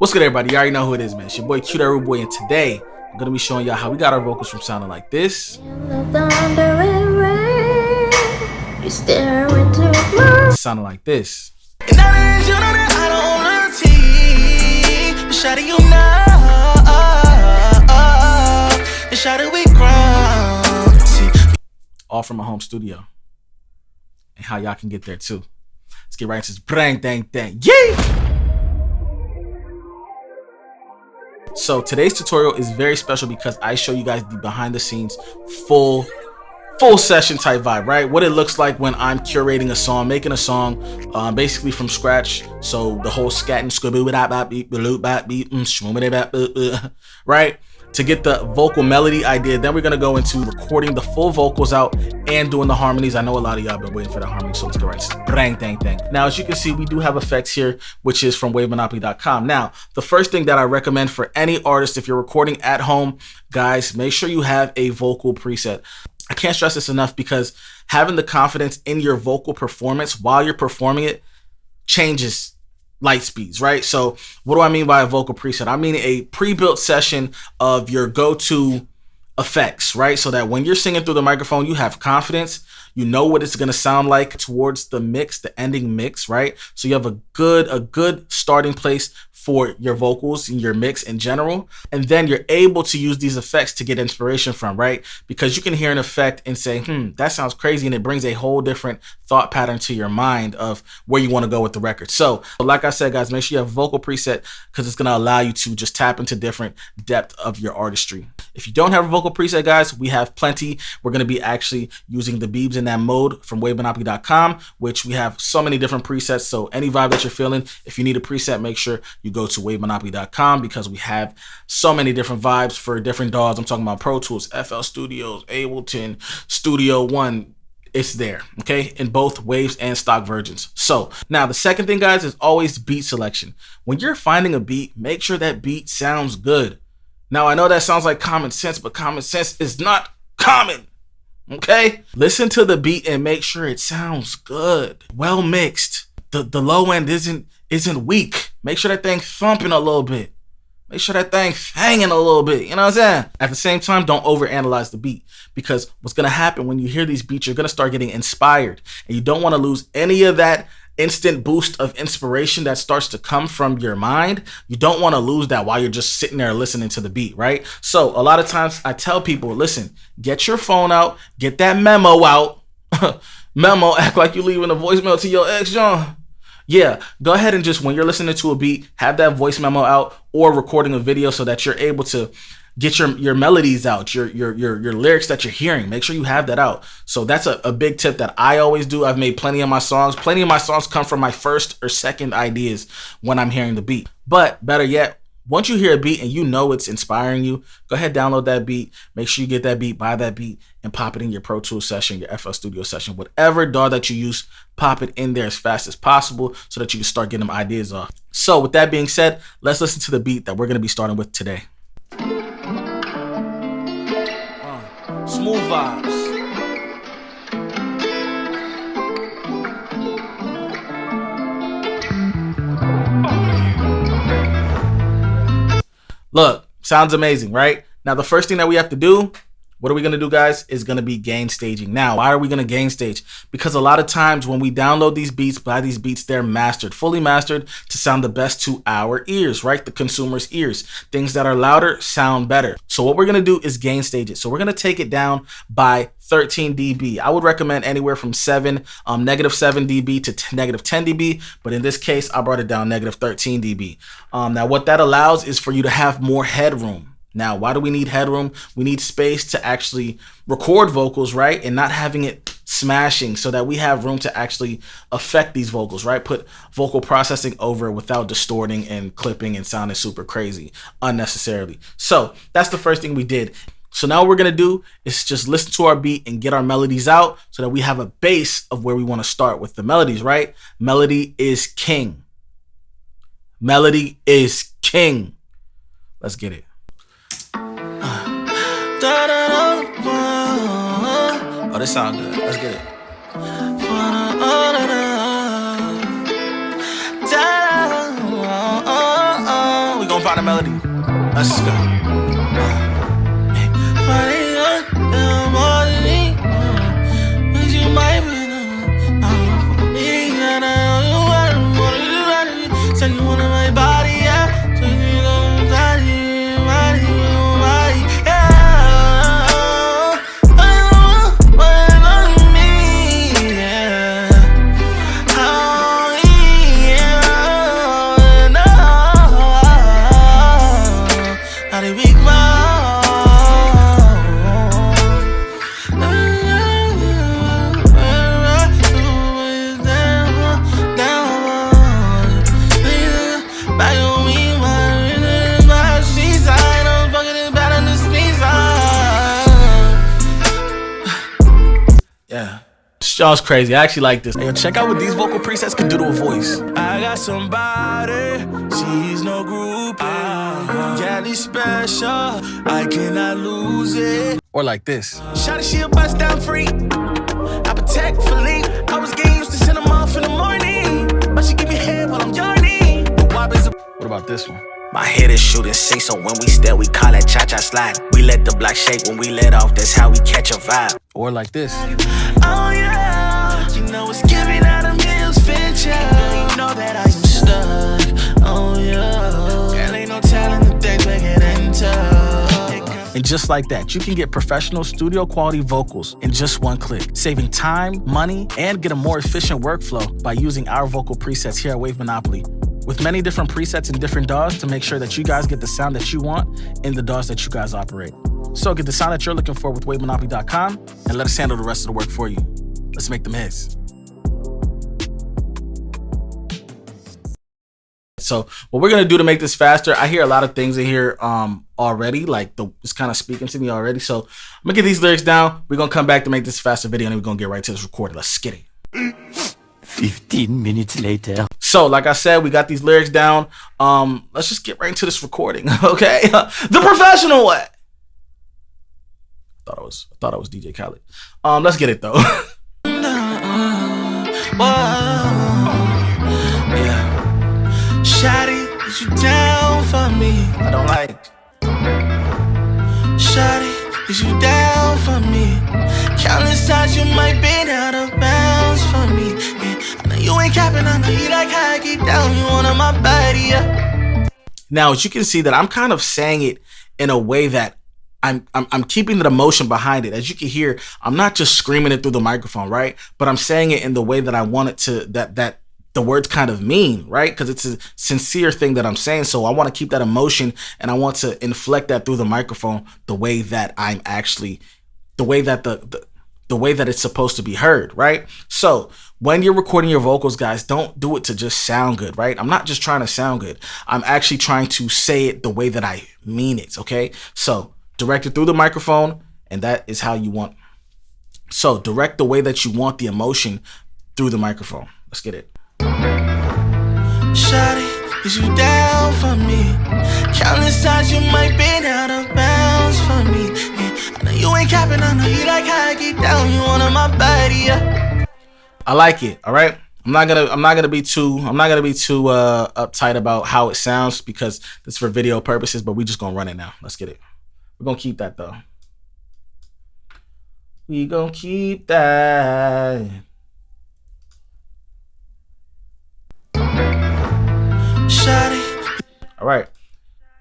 What's good, everybody? You already know who it is, man. It's your boy Cute Rude Boy, and today I'm gonna be showing y'all how we got our vocals from sounding like this, sounding like this, all from a home studio, and how y'all can get there too. Let's get right into this brang dang dang. Yeah! So today's tutorial is very special because I show you guys the behind the scenes full session type vibe, right? What it looks like when I'm curating a song, making a song basically from scratch. So the whole scat and right? To get the vocal melody idea, then we're gonna go into recording the full vocals out and doing the harmonies. I know a lot of y'all been waiting for the harmony, so let's get right to brang dang dang. Now, as you can see, we do have effects here, which is from wavemonopoly.com. Now, the first thing that I recommend for any artist, if you're recording at home, guys, make sure you have a vocal preset. I can't stress this enough because having the confidence in your vocal performance while you're performing it changes light speeds, right? So what do I mean by a vocal preset? I mean a pre-built session of your go-to effects, right? So that when you're singing through the microphone, you have confidence, you know what it's going to sound like towards the mix, the ending mix, right? So you have a good starting place for your vocals and your mix in general. And then you're able to use these effects to get inspiration from, right? Because you can hear an effect and say, that sounds crazy. And it brings a whole different thought pattern to your mind of where you want to go with the record. So like I said, guys, make sure you have a vocal preset because it's going to allow you to just tap into different depth of your artistry. If you don't have a vocal preset, guys, we have plenty. We're going to be actually using the Beebs in that mode from wavemonopoly.com, which we have so many different presets. So any vibe that you're feeling, if you need a preset, make sure you go to wavemonopoly.com because we have so many different vibes for different DAWs. I'm talking about Pro Tools, FL Studios, Ableton, Studio One. It's there, okay, in both waves and stock versions. So now the second thing, guys, is always beat selection. When you're finding a beat, make sure that beat sounds good. Now, I know that sounds like common sense, but common sense is not common, okay? Listen to the beat and make sure it sounds good, well mixed. The low end isn't weak. Make sure that thing thumping a little bit. Make sure that thing hanging a little bit, you know what I'm saying? At the same time, don't overanalyze the beat because what's gonna happen when you hear these beats, you're gonna start getting inspired and you don't wanna lose any of that instant boost of inspiration that starts to come from your mind. You don't wanna lose that while you're just sitting there listening to the beat, right? So a lot of times I tell people, listen, get your phone out, get that memo out. Memo, act like you're leaving a voicemail to your ex, John. Yeah, go ahead and just, when you're listening to a beat, have that voice memo out or recording a video so that you're able to get your melodies out, your lyrics that you're hearing. Make sure you have that out. So that's a big tip that I always do. I've made plenty of my songs. Plenty of my songs come from my first or second ideas when I'm hearing the beat. But better yet, once you hear a beat and you know it's inspiring you, go ahead, download that beat. Make sure you get that beat, buy that beat, and pop it in your Pro Tools session, your FL Studio session, whatever DAW that you use, pop it in there as fast as possible so that you can start getting them ideas off. So with that being said, let's listen to the beat that we're going to be starting with today. Smooth vibes. Look, sounds amazing, right? Now, the first thing that we have to do, what are we going to do, guys, is going to be gain staging. Now, why are we going to gain stage? Because a lot of times when we download these beats, buy these beats, they're mastered, fully mastered to sound the best to our ears, right? The consumer's ears. Things that are louder sound better. So what we're going to do is gain stage it. So we're going to take it down by 13 dB. I would recommend anywhere from -7 dB to -10 dB. But in this case, I brought it down -13 dB. Now, what that allows is for you to have more headroom. Now, why do we need headroom? We need space to actually record vocals, right? And not having it smashing so that we have room to actually affect these vocals, right? Put vocal processing over it without distorting and clipping and sounding super crazy unnecessarily. So that's the first thing we did. So now what we're going to do is just listen to our beat and get our melodies out so that we have a base of where we want to start with the melodies, right? Melody is king. Melody is king. Let's get it. Oh, this sound good. Let's get it. gonna find a melody. Let's just go. Send you one of my body, yeah. So you gon' body, yeah. What on me, yeah. Oh, yeah. No. How did we grow? Yeah, y'all's crazy. I actually like this. Hey, check out what these vocal presets can do to a voice. I got somebody, she's no groupie. Daddy special, I cannot lose it. Or like this. Shawty, she a bust down free. I protect Philippe. I was getting used to send them off in the morning, but she give me head while I'm yarning. What about this one? My head is shooting six, so when we step, we call it cha-cha slide. We let the block shake when we let off, that's how we catch a vibe. Or like this. Oh yeah, you know it's giving out a meals venture. You know that I am stuck. Oh yeah, girl, ain't no telling the things we get into. And just like that, you can get professional studio quality vocals in just one click, saving time, money, and get a more efficient workflow by using our vocal presets here at Wave Monopoly. With many different presets and different DAWs to make sure that you guys get the sound that you want in the DAWs that you guys operate. So get the sound that you're looking for with WaveMonopoly.com and let us handle the rest of the work for you. Let's make them hits. So what we're gonna do to make this faster, I hear a lot of things in here already, like it's kind of speaking to me already. So I'm gonna get these lyrics down. We're gonna come back to make this faster video, and then we're gonna get right to this recording. Let's get it. 15 minutes later. So like I said, we got these lyrics down. Let's just get right into this recording, okay? The professional way. I thought I was DJ Khaled. Let's get it though. Yeah. Shawty, is you down for me? I don't like. Shawty, is you down for me? Countless times you might been out of bounds for me. Yeah. I know you ain't capping, I know you like how I get down. You on my body, yeah. Now, as you can see that I'm kind of saying it in a way that I'm keeping the emotion behind it. As you can hear, I'm not just screaming it through the microphone, right? But I'm saying it in the way that I want it to, that the words kind of mean, right? Because it's a sincere thing that I'm saying. So I want to keep that emotion and I want to inflect that through the microphone the way that I'm actually, the way that the way that it's supposed to be heard, right? So when you're recording your vocals, guys, don't do it to just sound good, right? I'm not just trying to sound good. I'm actually trying to say it the way that I mean it, okay? So direct it through the microphone, and that is how you want. So direct the way that you want the emotion through the microphone. Let's get it. Shawty, is you down for me? Countless times you might been out of bounds for me. Yeah. I know you ain't capping, I know you like how I get down. You on my body, yeah. I like it. All right. I'm not gonna be too uptight about how it sounds because it's for video purposes, but we just gonna run it now. Let's get it. We're gonna keep that though. We gonna keep that. Shawty. All right.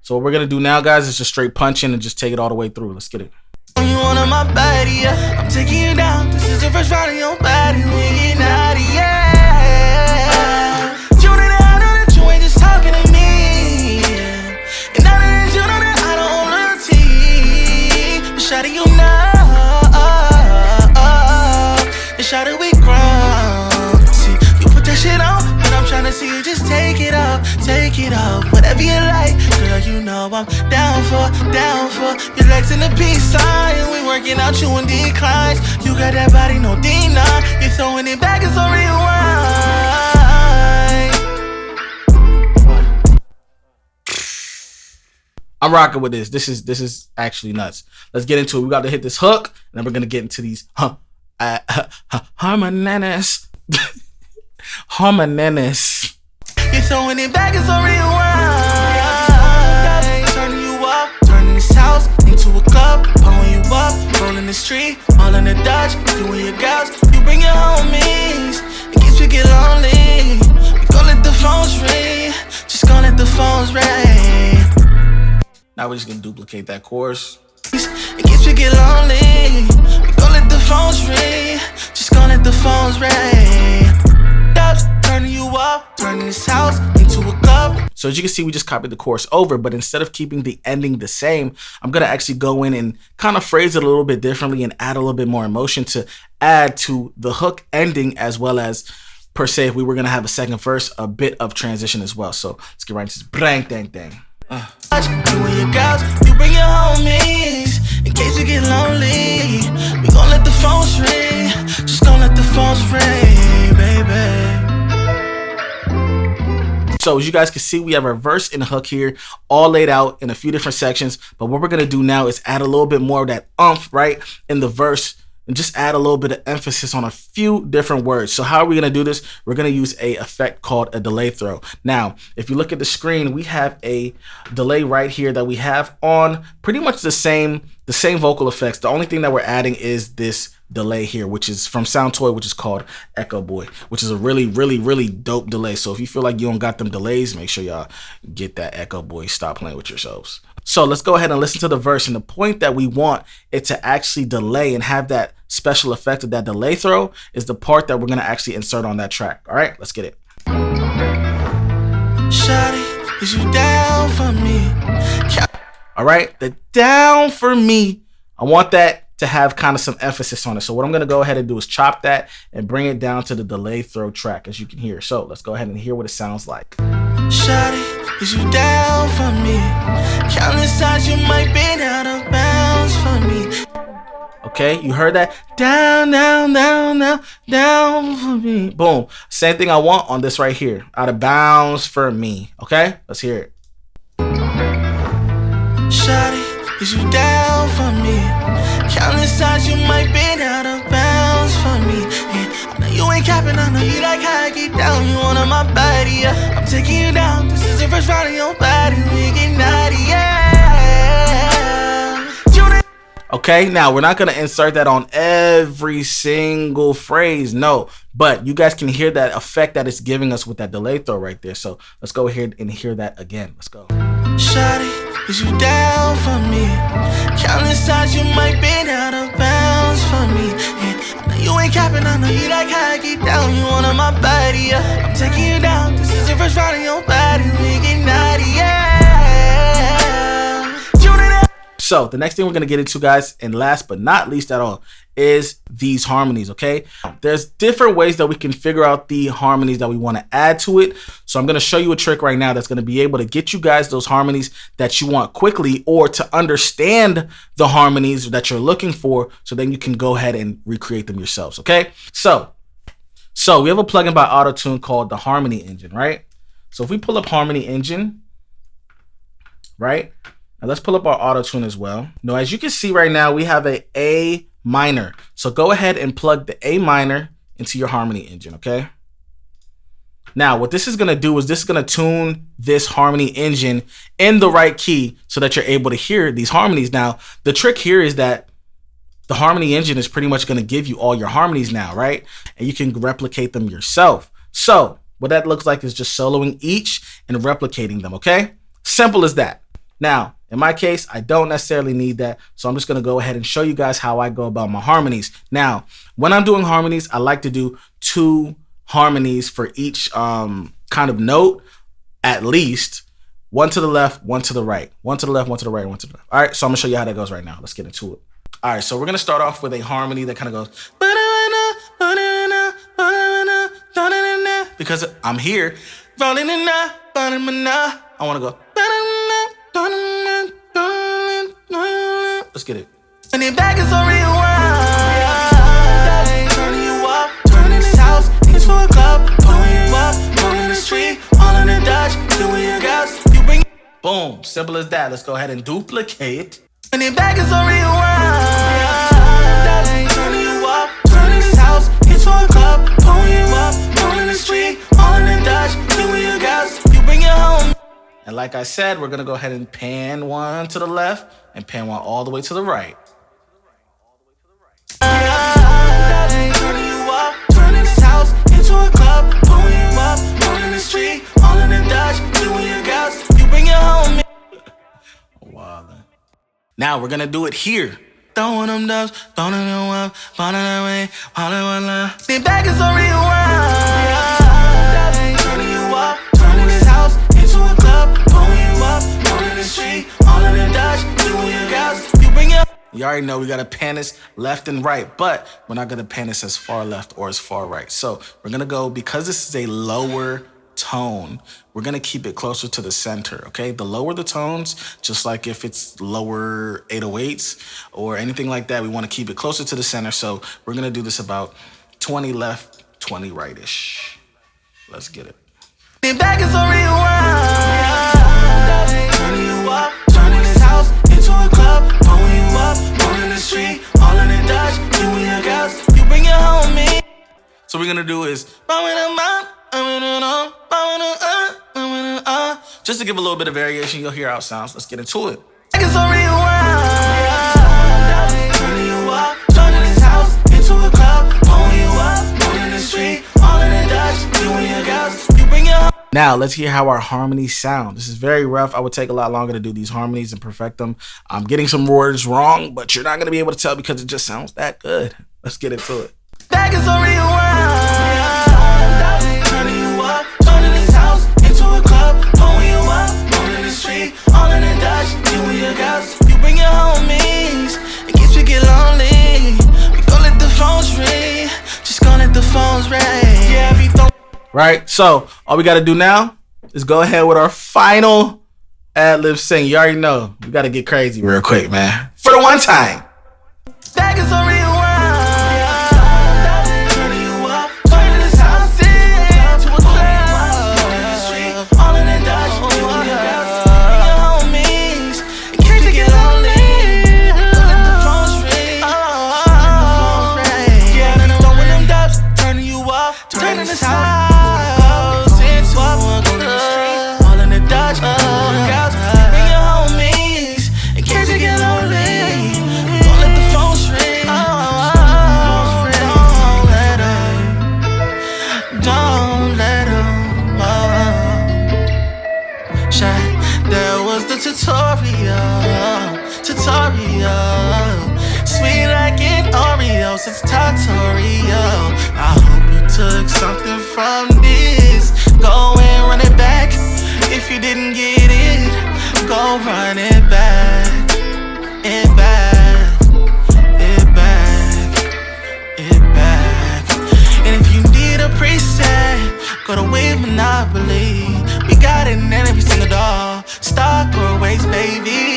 So what we're gonna do now, guys, is just straight punch in and just take it all the way through. Let's get it. You on my body, yeah. I'm taking you down. This is the first round of your body. We get naughty, yeah. You know that I know that you ain't just talking to me. And now that you know that I don't own loyalty. But shawty, you know. And shawty, we grown. See, you put that shit on, but I'm trying to see you just take it off. Take it off, whatever you like. Girl, you know I'm down for your legs in the peace sign. We working out, you in declines. You got that body, no deny. You throwing it back, it's a rewind. I'm rocking with this. This is actually nuts. Let's get into it. We got to hit this hook, and then we're gonna get into these harmonies. Harmonies. You throwing it back, it's a rewind. street, all in the Dutch. You and your girls, you bring your homies. In case we get lonely, we gon' let the phones ring. Just gon' let the phones ring. Now we're just gonna duplicate that chorus. In case we get lonely, we gon' let the phones ring. Just gon' let the phones ring. Turning you up, turning this house into a club. So as you can see, we just copied the chorus over, but instead of keeping the ending the same, I'm gonna actually go in and kind of phrase it a little bit differently and add a little bit more emotion to add to the hook ending, as well as, per se, if we were gonna have a second verse, a bit of transition as well. So let's get right into this. Brang, dang, dang. You and your girls, you bring your homies. In case we get lonely, we gon' let the phones ring. Just gon' let the phones ring, baby. So as you guys can see, we have our verse and hook here all laid out in a few different sections. But what we're gonna do now is add a little bit more of that umph, right, in the verse, and just add a little bit of emphasis on a few different words. So how are we gonna do this? We're gonna use a effect called a delay throw. Now, if you look at the screen, we have a delay right here that we have on pretty much the same vocal effects. The only thing that we're adding is this delay here, which is from Soundtoy, which is called Echo Boy, which is a really dope delay. So if you feel like you don't got them delays, make sure y'all get that Echo Boy. Stop playing with yourselves. So let's go ahead and listen to the verse. And the point that we want it to actually delay and have that special effect of that delay throw is the part that we're gonna actually insert on that track. All right, let's get it. Shawty, is you down for me? All right, the down for me. I want that to have kind of some emphasis on it. So what I'm gonna go ahead and do is chop that and bring it down to the delay throw track, as you can hear. So let's go ahead and hear what it sounds like. Shawty, is you down for me? Countless times you might be out of bounds for me. Okay, you heard that? Down, down, down, down, down for me. Boom. Same thing I want on this right here. Out of bounds for me. Okay, let's hear it. Shawty, is you down for me? Countless times you might be out of bounds for me. Yeah, I know you ain't capping, I know you like how I get down. You on my body, yeah. I'm taking you down. This is the first round of your body. We get naughty, yeah. Okay, now we're not gonna insert that on every single phrase, no. But you guys can hear that effect that it's giving us with that delay throw right there. So let's go ahead and hear that again. Let's go. Shawty, is you down for me? Countless times you might be out of bounds for me. Yeah, I know you ain't capping, I know you like how I get down. You on my body, yeah. I'm taking you down. This is the first round of your body. We get naughty, yeah. So the next thing we're gonna get into, guys, and last but not least at all, is these harmonies, okay? There's different ways that we can figure out the harmonies that we wanna add to it. So I'm gonna show you a trick right now that's gonna be able to get you guys those harmonies that you want quickly, or to understand the harmonies that you're looking for, so then you can go ahead and recreate them yourselves, okay? So we have a plugin by Auto-Tune called the Harmony Engine, right? So if we pull up Harmony Engine, right? Now let's pull up our Auto-Tune as well. Now, as you can see right now, we have a A minor. So go ahead and plug the A minor into your Harmony Engine, okay? Now, what this is gonna do is this is gonna tune this Harmony Engine in the right key so that you're able to hear these harmonies. Now, the trick here is that the Harmony Engine is pretty much gonna give you all your harmonies now, right? And you can replicate them yourself. So what that looks like is just soloing each and replicating them, okay? Simple as that. Now, in my case, I don't necessarily need that, so I'm just gonna go ahead and show you guys how I go about my harmonies. Now, when I'm doing harmonies, I like to do 2 harmonies for each kind of note, at least. 1 to the left, 1 to the right. 1 to the left, 1 to the right, 1 to the left. All right, so I'm gonna show you how that goes right now. Let's get into it. All right, so we're gonna start off with a harmony that kind of goes, because I'm here. I wanna go, let's get it. And your back is on rewind. Turning you up, turning this house into a club. Pulling you up, pulling the street, all in the Dutch. You and your girls, you bring. Boom, simple as that. Let's go ahead and duplicate. And your back is on rewind. Turning you up, turning this house into a club. Pulling you up, pulling the street, all in the Dutch. You and your girls, you bring it home. And like I said, we're gonna go ahead and pan 1 to the left and pan 1 all the way to the right. street, all in the Dutch, you and your girls, you bring your homie. Wow. Now we're gonna do it here. Don't want them dubs, don't in the one, born in the rain, all in one line. Sit back and so rewind. Turning you up, turning this house into a club, pulling you up, all in the street, all in the Dutch, you and your girls, you bring your. You already know we gotta pan this left and right, but we're not gonna pan this as far left or as far right. So we're gonna go, because this is a lower tone, we're gonna keep it closer to the center, okay? The lower the tones, just like if it's lower 808s or anything like that, we wanna keep it closer to the center. So we're gonna do this about 20 left, 20 right-ish. Let's get it. Sit back and so rewind. Turning you up, turning this house into a club, pulling you up, all in the street, all in the Dutch, you and your girls, you bring your homie. So what we're gonna do is, just to give a little bit of variation, you'll hear how it sounds. Let's get into it. Turning you up, turning this house into a club, pulling you up, all in the street, all in the Dutch, you and your girls, you bring your. Now, let's hear how our harmonies sound. This is very rough. I would take a lot longer to do these harmonies and perfect them. I'm getting some words wrong, but you're not going to be able to tell because it just sounds that good. Let's get into it. Back is so rewind. Turning you up, turning this house into a club, pulling you up, all in the street, all in the Dutch, you and your girls, you bring your homies. In case we get lonely, we gon' let the phones ring. Just gon' let the phones ring. Yeah, we don't. Right, so all we got to do now is go ahead with our final ad-lib sing. You already know, we got to get crazy real quick, man. For the one time. Back is so rewind. Turning you up, turning this house into a club, all in the street, all in the Dutch, you and your girls, bring your homies. In case you get lonely, don't let the phones ring. Yeah, then I'm throwing them dubs, turning you up, turning this house. Tutorial, sweet like an Oreo, it's tutorial. I hope you took something from this. Go and run it back. If you didn't get it, go run it back. It back, it back, it back. And if you need a preset, go to Wave Monopoly. We got it in every single doll. Stock or waste, baby.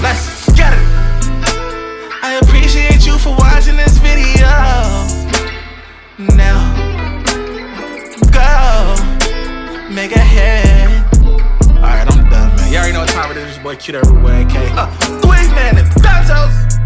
Let's get it. I appreciate you for watching this video. Now, go make a hit. Alright, I'm done, man. You already know what time it is. Boy, cute everywhere, okay? TheWavMan and VOCALS.